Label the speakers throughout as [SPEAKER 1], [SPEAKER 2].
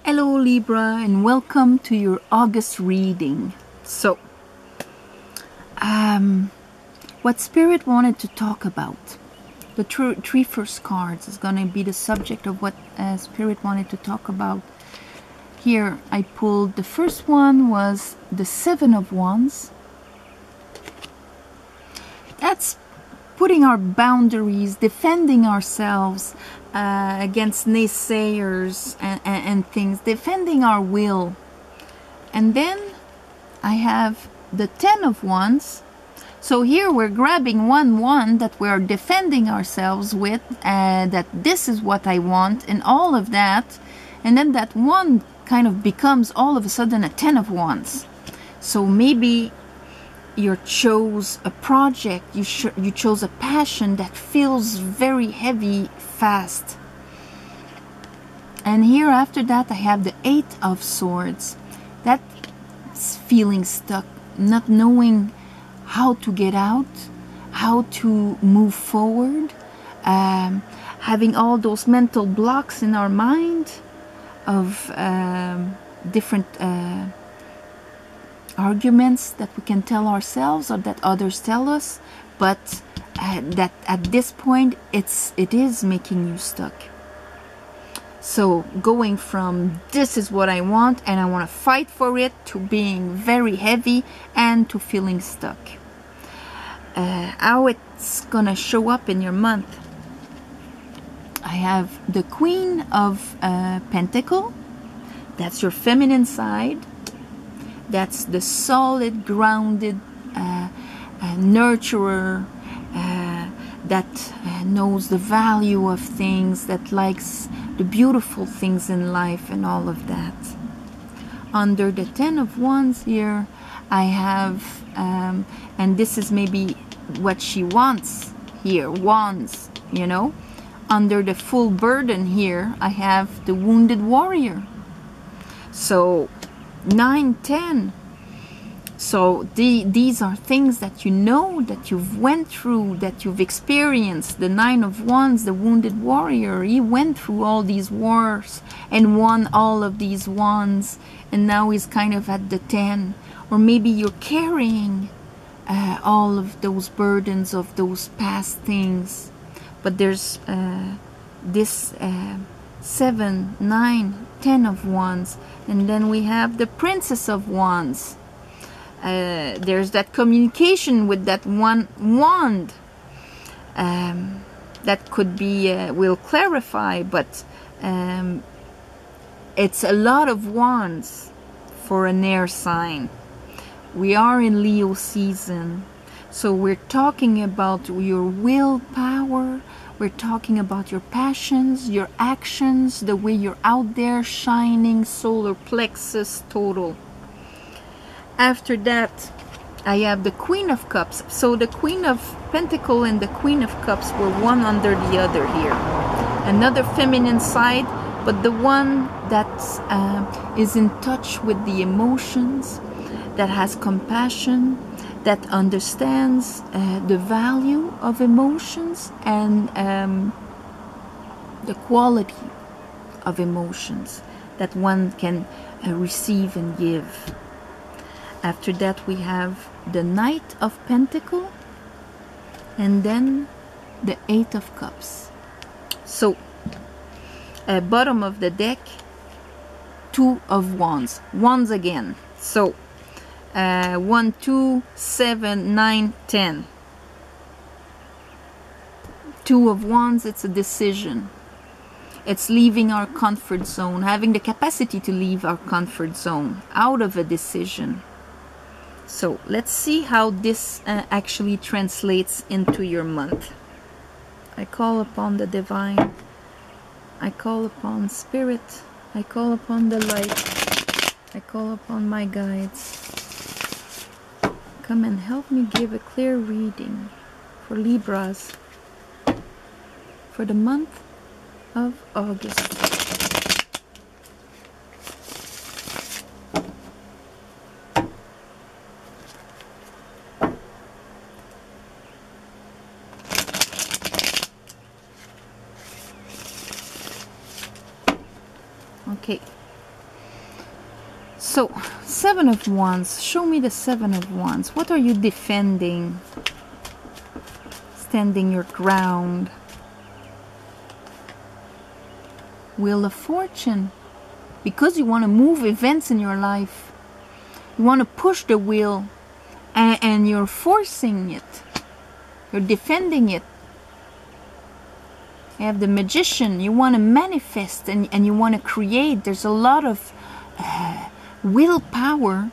[SPEAKER 1] Hello Libra, and welcome to your August reading. So, what Spirit wanted to talk about, the three first cards is going to be the subject of what Spirit wanted to talk about. Here I pulled, the first one was the Seven of Wands. That's putting our boundaries, defending ourselves against naysayers and things, defending our will. And then I have the Ten of Wands. So here we're grabbing one wand that we're defending ourselves with, that this is what I want and all of that. And then that wand kind of becomes all of a sudden a Ten of Wands. So maybe you chose a project, you chose a passion that feels very heavy, fast. And here after that I have the Eight of Swords. That's feeling stuck, not knowing how to get out, how to move forward, having all those mental blocks in our mind of different arguments that we can tell ourselves or that others tell us, but that at this point it is making you stuck. So going from this is what I want and I want to fight for it, to being very heavy and to feeling stuck. How it's gonna show up in your month. I have the Queen of Pentacles. That's your feminine side. That's the solid, grounded nurturer that knows the value of things, that likes the beautiful things in life and all of that. Under the Ten of Wands here, I have, and this is maybe what she wants here, wands, you know. Under the Full Burden here, I have the Wounded Warrior. So 9, 10. So these are things that you know, that you've went through, that you've experienced. The Nine of Wands, the Wounded Warrior, he went through all these wars and won all of these wands, and now he's kind of at the 10. Or maybe you're carrying all of those burdens of those past things, but there's this 7, 9, 10 of Wands. And then we have the Princess of Wands. There's that communication with that one wand. That could be, we'll clarify, but it's a lot of wands for an air sign. We are in Leo season, so we're talking about your willpower. We're talking about your passions, your actions, the way you're out there shining, solar plexus total. After that, I have the Queen of Cups. So the Queen of Pentacles and the Queen of Cups were one under the other here. Another feminine side, but the one that is in touch with the emotions, that has compassion, that understands the value of emotions and the quality of emotions that one can receive and give. After that we have the Knight of Pentacles and then the Eight of Cups. So bottom of the deck, Two of Wands, wands again. So 1, 2, 7, 9, 10. Two of Wands, it's a decision. It's leaving our comfort zone, having the capacity to leave our comfort zone out of a decision. So let's see how this actually translates into your month. I call upon the divine. I call upon Spirit. I call upon the light. I call upon my guides. Come and help me give a clear reading for Libras for the month of August. Okay, So, Seven of Wands. Show me the Seven of Wands. What are you defending? Standing your ground. Wheel of Fortune. Because you want to move events in your life. You want to push the wheel. And you're forcing it. You're defending it. You have the Magician. You want to manifest and you want to create. There's a lot of willpower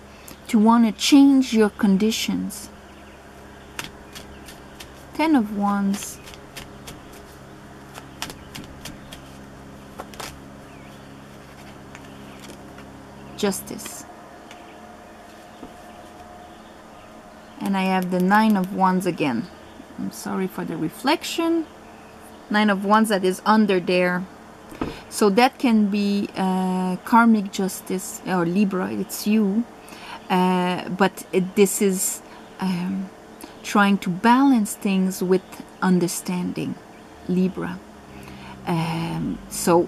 [SPEAKER 1] to want to change your conditions. Ten of Wands. Justice. And I have the Nine of Wands again. I'm sorry for the reflection. Nine of Wands, that is under there. So that can be karmic justice, or Libra, it's you. But this is trying to balance things with understanding, Libra. So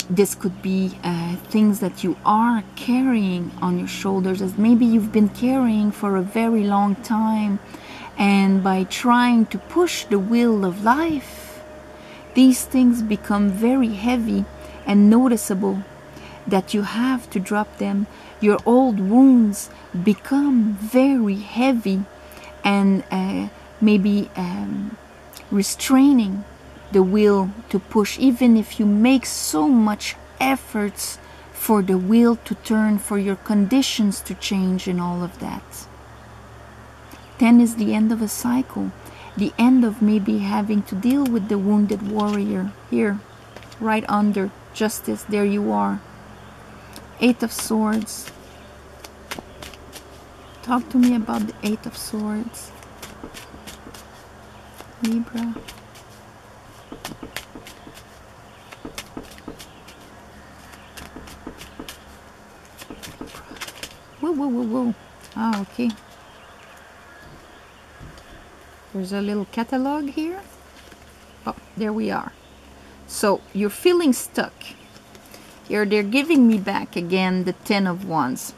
[SPEAKER 1] this could be things that you are carrying on your shoulders, as maybe you've been carrying for a very long time. And by trying to push the wheel of life, these things become very heavy and noticeable that you have to drop them. Your old wounds become very heavy and maybe restraining the will to push, even if you make so much efforts for the wheel to turn, for your conditions to change and all of that. 10 is the end of a cycle, the end of maybe having to deal with the wounded warrior. Here, right under Justice, there you are. Eight of Swords. Talk to me about the Eight of Swords. Libra. Whoa, whoa, whoa, whoa. Ah, okay. There's a little catalog here. Oh, there we are. So, you're feeling stuck. Here, they're giving me back again the Ten of Wands.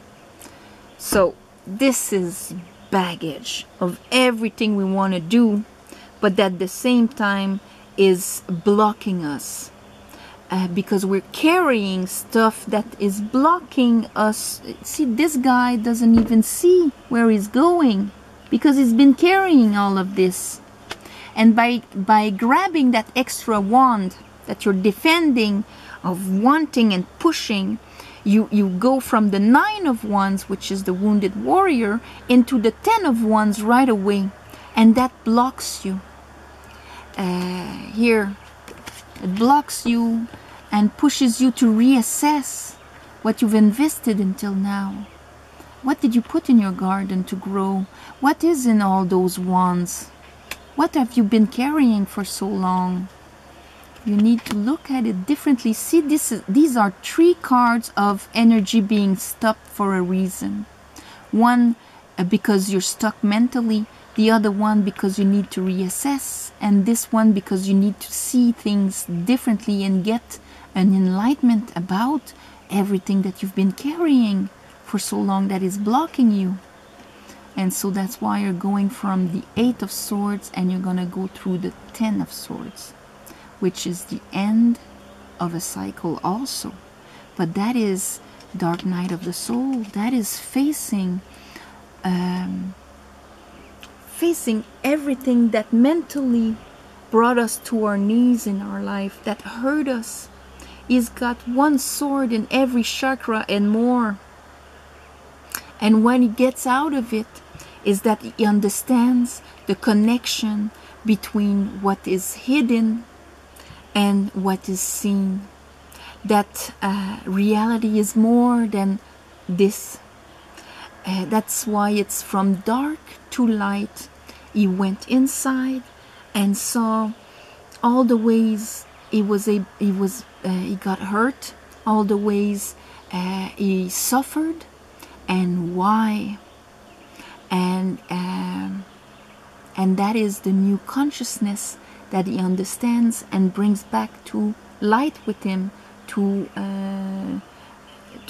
[SPEAKER 1] So, this is baggage of everything we want to do, but at the same time is blocking us. Because we're carrying stuff that is blocking us. See, this guy doesn't even see where he's going because he's been carrying all of this. And by grabbing that extra wand that you're defending, of wanting and pushing, you go from the Nine of Wands, which is the wounded warrior, into the Ten of Wands right away. And that blocks you. Here, it blocks you and pushes you to reassess what you've invested until now. What did you put in your garden to grow? What is in all those wands? What have you been carrying for so long? You need to look at it differently. See, these are three cards of energy being stopped for a reason. One, because you're stuck mentally. The other one, because you need to reassess. And this one, because you need to see things differently and get an enlightenment about everything that you've been carrying for so long that is blocking you. And so that's why you're going from the Eight of Swords and you're going to go through the Ten of Swords, which is the end of a cycle also. But that is Dark Night of the Soul. That is facing everything that mentally brought us to our knees in our life, that hurt us. He's got one sword in every chakra and more. And when he gets out of it, is that he understands the connection between what is hidden and what is seen. That reality is more than this. That's why it's from dark to light. He went inside and saw all the ways he got hurt, all the ways he suffered, and why. And that is the new consciousness that he understands and brings back to light with him, to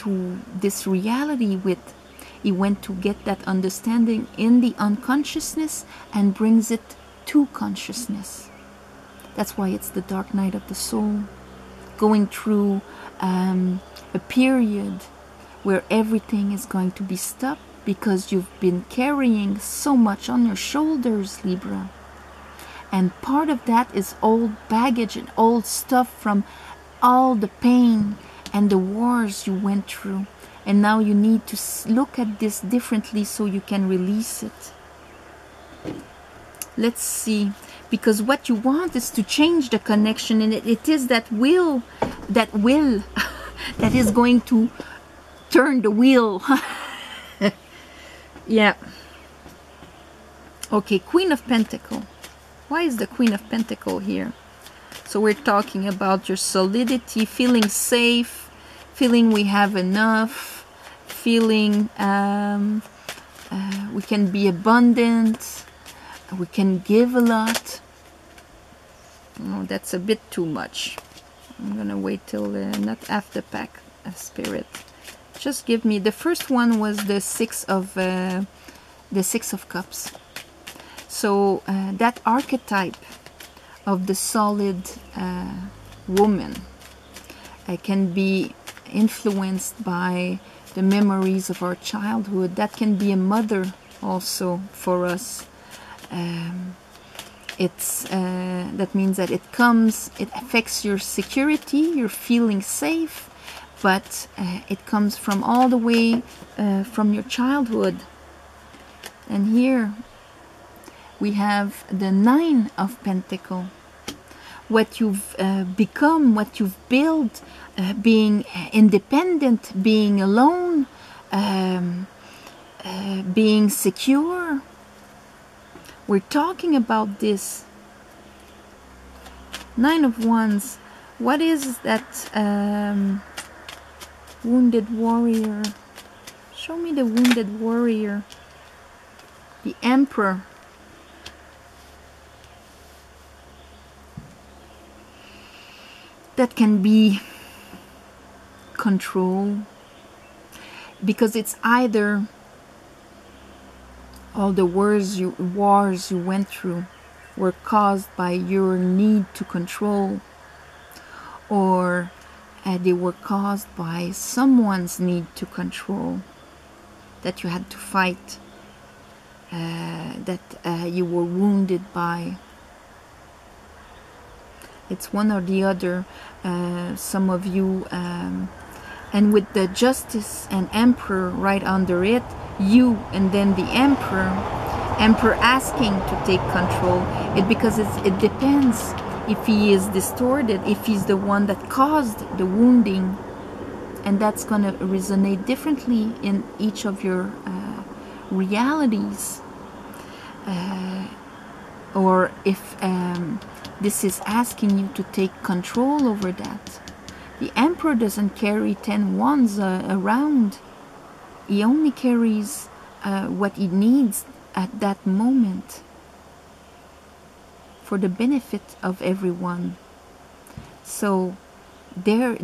[SPEAKER 1] to this reality with. He went to get that understanding in the unconsciousness and brings it to consciousness. That's why it's the dark night of the soul, going through a period where everything is going to be stopped because you've been carrying so much on your shoulders, Libra. And part of that is old baggage and old stuff from all the pain and the wars you went through. And now you need to look at this differently so you can release it. Let's see. Because what you want is to change the connection, and it is that will that is going to turn the wheel. Yeah. Okay, Queen of Pentacles. Why is the Queen of Pentacles here? So we're talking about your solidity, feeling safe, feeling we have enough, feeling we can be abundant, we can give a lot. Oh, that's a bit too much. I'm gonna wait till not after pack spirit. Just give me the first one was the Six of Cups. So that archetype of the solid woman can be influenced by the memories of our childhood. That can be a mother also for us. That means that it affects your security, you're feeling safe, but it comes from all the way from your childhood. And here we have the Nine of Pentacles. What you've become, what you've built, being independent, being alone, being secure. We're talking about this. Nine of Wands. What is that wounded warrior? Show me the wounded warrior. The Emperor. That can be control, because it's either all the wars you went through were caused by your need to control, or they were caused by someone's need to control that you had to fight, that you were wounded by. It's one or the other. Some of you, and with the Justice and Emperor right under it, you and then the Emperor asking to take control. Because it depends if he is distorted, if he's the one that caused the wounding, and that's going to resonate differently in each of your realities. Or if this is asking you to take control over that. The Emperor doesn't carry 10 wands around. He only carries what he needs at that moment for the benefit of everyone. So you're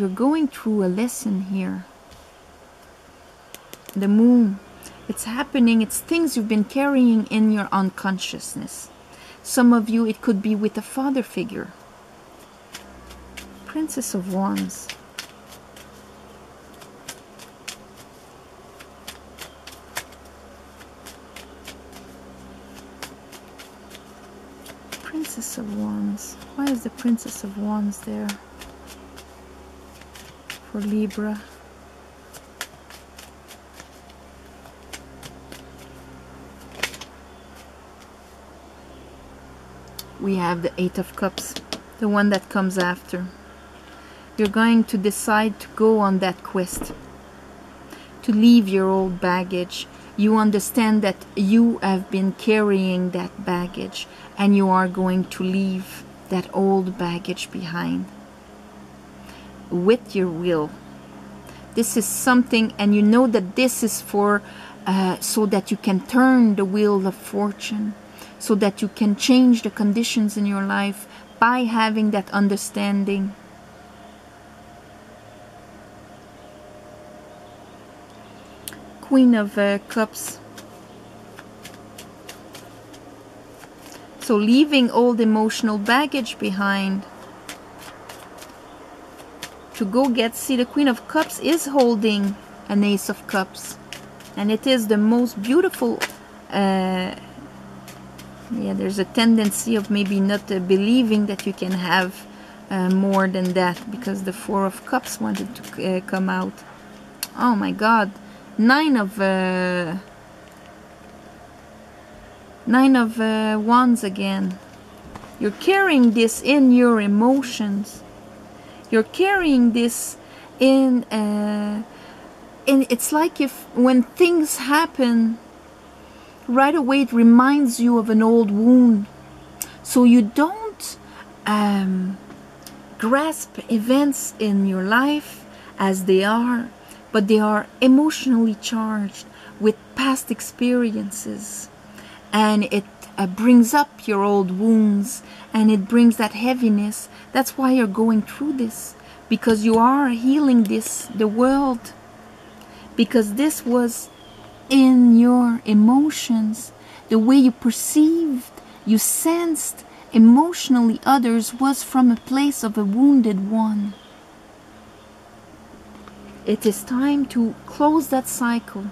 [SPEAKER 1] going through a lesson here. The Moon. It's happening. It's things you've been carrying in your unconsciousness. Some of you, it could be with a father figure. Princess of Wands. Princess of Wands. Why is the Princess of Wands there for Libra? We have the Eight of Cups, the one that comes after. You're going to decide to go on that quest, to leave your old baggage. You understand that you have been carrying that baggage, and you are going to leave that old baggage behind with your will. This is something, and you know that this is for so that you can turn the wheel of fortune, so that you can change the conditions in your life by having that understanding. Queen of Cups. So leaving old emotional baggage behind to go get, see, the Queen of Cups is holding an Ace of Cups, and it is the most beautiful. Yeah, there's a tendency of maybe not believing that you can have more than that, because the Four of Cups wanted to come out. Oh my God, Nine of Wands again. You're carrying this in your emotions. You're carrying this in, and it's like if when things happen, right away it reminds you of an old wound. So you don't grasp events in your life as they are, but they are emotionally charged with past experiences. And it brings up your old wounds, and it brings that heaviness. That's why you're going through this, because you are healing the world, because this was in your emotions. The way you perceived, you sensed emotionally others was from a place of a wounded one. It is time to close that cycle.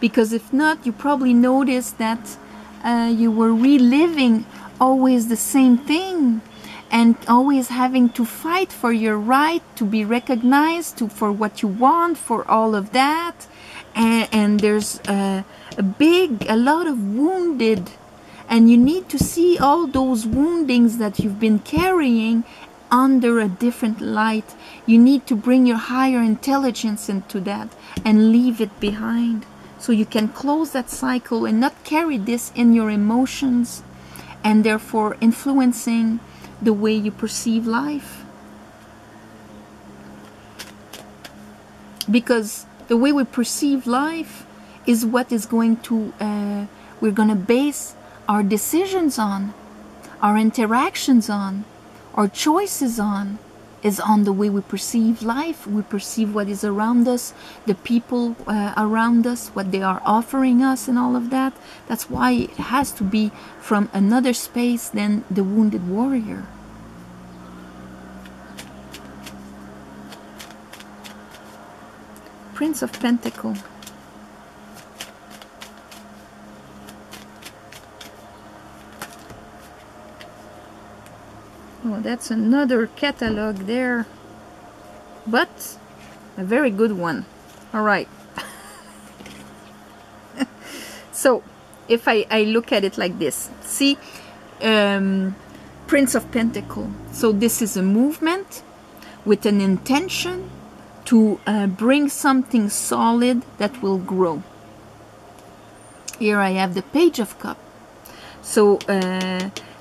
[SPEAKER 1] Because if not, you probably noticed that you were reliving always the same thing, and always having to fight for your right to be recognized, for what you want, for all of that. And there's a lot of wounded, and you need to see all those woundings that you've been carrying under a different light. You need to bring your higher intelligence into that and leave it behind, so you can close that cycle and not carry this in your emotions, and therefore influencing the way you perceive life. Because the way we perceive life is what is going to, we're going to base our decisions on, our interactions on, our choices on, is on the way we perceive life. We perceive what is around us, the people around us, what they are offering us, and all of that. That's why it has to be from another space than the wounded warrior. Prince of Pentacles. Oh, that's another catalog there, but a very good one. All right. So if I look at it like this, see, Prince of Pentacles. So this is a movement with an intention to bring something solid that will grow. Here I have the Page of Cups. So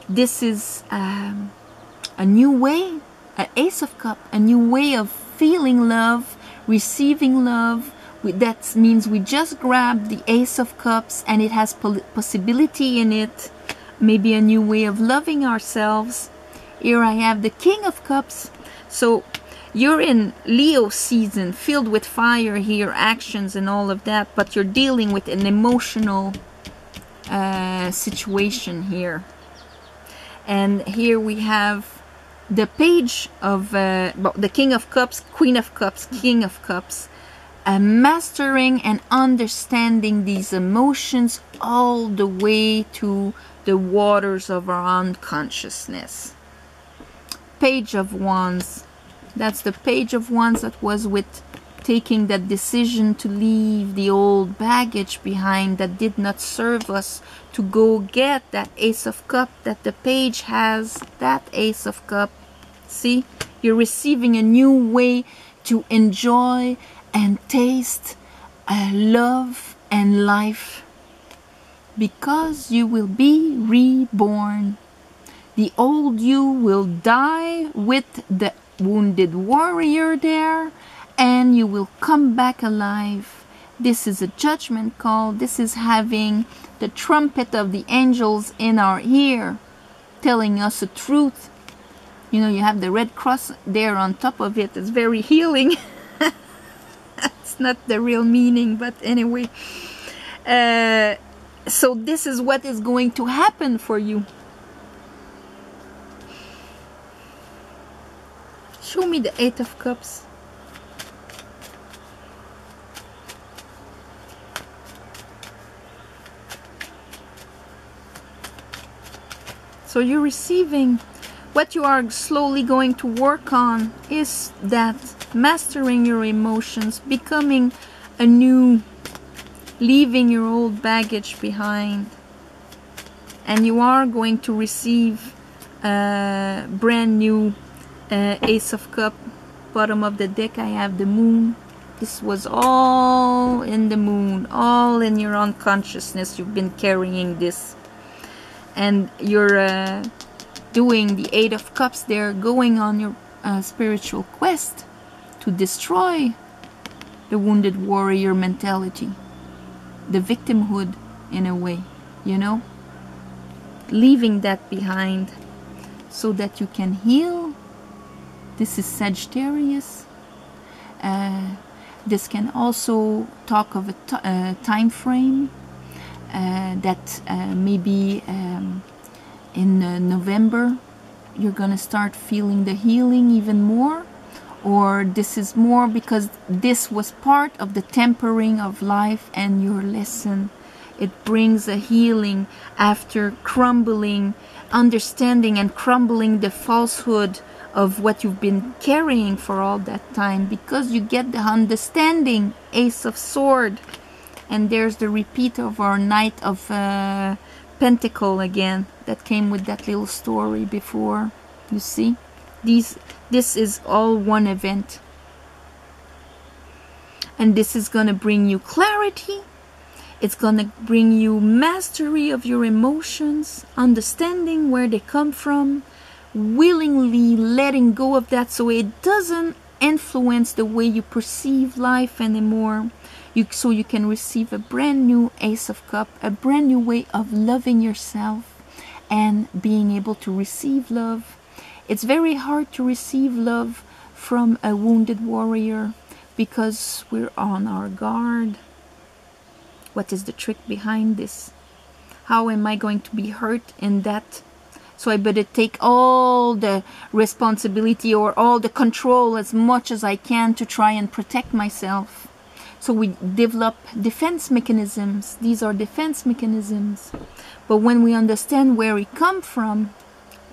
[SPEAKER 1] this is a new way, an Ace of Cups, a new way of feeling love, receiving love. That means we just grab the Ace of Cups and it has possibility in it. Maybe a new way of loving ourselves. Here I have the King of Cups. So you're in Leo season, filled with fire here, actions and all of that, but you're dealing with an emotional situation here. And here we have the Page of the King of Cups, Queen of Cups, King of Cups, mastering and understanding these emotions all the way to the waters of our unconsciousness. Page of Wands. That's the Page of Wands that was with taking that decision to leave the old baggage behind that did not serve us, to go get that Ace of Cups that the Page has, that Ace of Cups. See, you're receiving a new way to enjoy and taste love and life, because you will be reborn. The old you will die with the wounded warrior there, and you will come back alive. This is a judgment call. This is having the trumpet of the angels in our ear, telling us the truth. You know, you have the red cross there on top of it. It's very healing. That's not the real meaning, but anyway. So this is what is going to happen for you. Show me the Eight of Cups. So you're receiving, what you are slowly going to work on is that mastering your emotions, becoming a new, leaving your old baggage behind. And you are going to receive a brand new Ace of Cups. Bottom of the deck I have the Moon. This was all in the Moon, all in your unconsciousness. You've been carrying this. And you're doing the Eight of Cups there, going on your spiritual quest to destroy the wounded warrior mentality, the victimhood in a way, you know, leaving that behind so that you can heal. This is Sagittarius. This can also talk of a time frame. That maybe in November you're gonna start feeling the healing even more, or this is more because this was part of the tempering of life and your lesson. It brings a healing after crumbling, understanding and crumbling the falsehood of what you've been carrying for all that time, because you get the understanding, Ace of Swords. And there's the repeat of our Knight of Pentacle again, that came with that little story before. You see, this is all one event, and this is gonna bring you clarity. It's gonna bring you mastery of your emotions, understanding where they come from, willingly letting go of that so it doesn't influence the way you perceive life anymore. So you can receive a brand new Ace of Cups, a brand new way of loving yourself and being able to receive love. It's very hard to receive love from a wounded warrior because we're on our guard. What is the trick behind this? How am I going to be hurt in that? So I better take all the responsibility or all the control as much as I can to try and protect myself. So we develop defense mechanisms. These are defense mechanisms. But when we understand where we come from,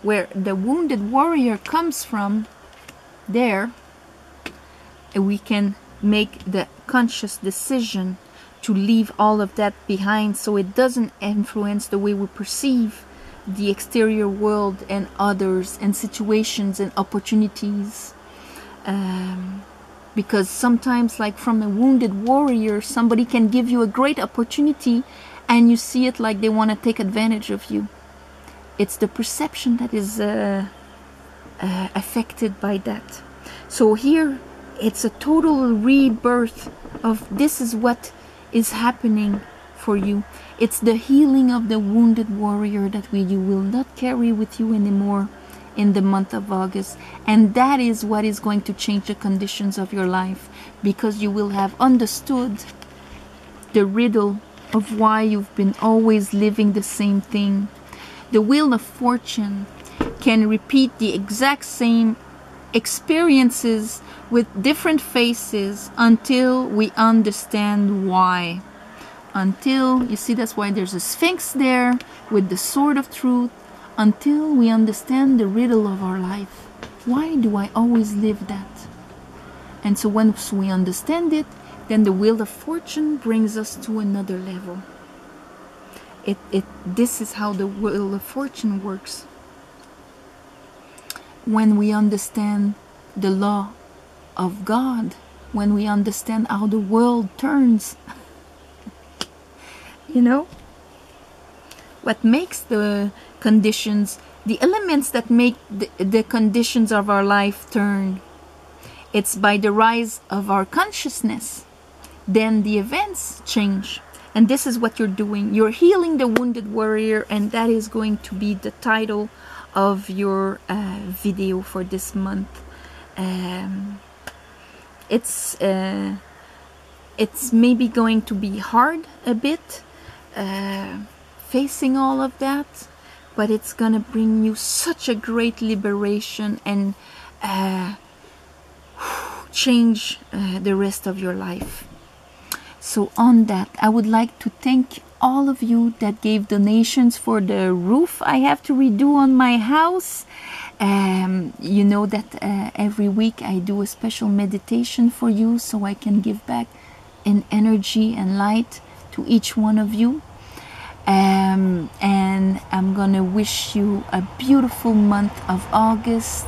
[SPEAKER 1] where the wounded warrior comes from, there we can make the conscious decision to leave all of that behind so it doesn't influence the way we perceive the exterior world and others and situations and opportunities. Because sometimes, like from a wounded warrior, somebody can give you a great opportunity and you see it like they want to take advantage of you. It's the perception that is affected by that. So here it's a total rebirth of this is what is happening for you. It's the healing of the wounded warrior that you will not carry with you anymore in the month of August. And that is what is going to change the conditions of your life, because you will have understood the riddle of why you've been always living the same thing. The Wheel of Fortune can repeat the exact same experiences with different faces until we understand why. Until, you see, that's why there's a Sphinx there with the Sword of Truth. Until we understand the riddle of our life. Why do I always live that? And so once we understand it, then the Wheel of Fortune brings us to another level. This is how the Wheel of Fortune works. When we understand the law of God, when we understand how the world turns, you know, what makes the conditions, the elements that make the conditions of our life turn, it's by the rise of our consciousness. Then the events change. And this is what you're doing. You're healing the wounded warrior, and that is going to be the title of your video for this month. It's It's maybe going to be hard a bit, facing all of that, but it's gonna bring you such a great liberation and change the rest of your life. So on that, I would like to thank all of you that gave donations for the roof I have to redo on my house. You know that every week I do a special meditation for you, so I can give back in energy and light to each one of you. And I'm gonna wish you a beautiful month of August,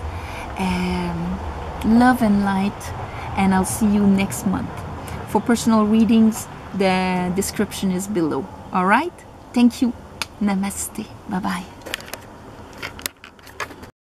[SPEAKER 1] love and light, and I'll see you next month. For personal readings, the description is below. All right? Thank you. Namaste. Bye-bye.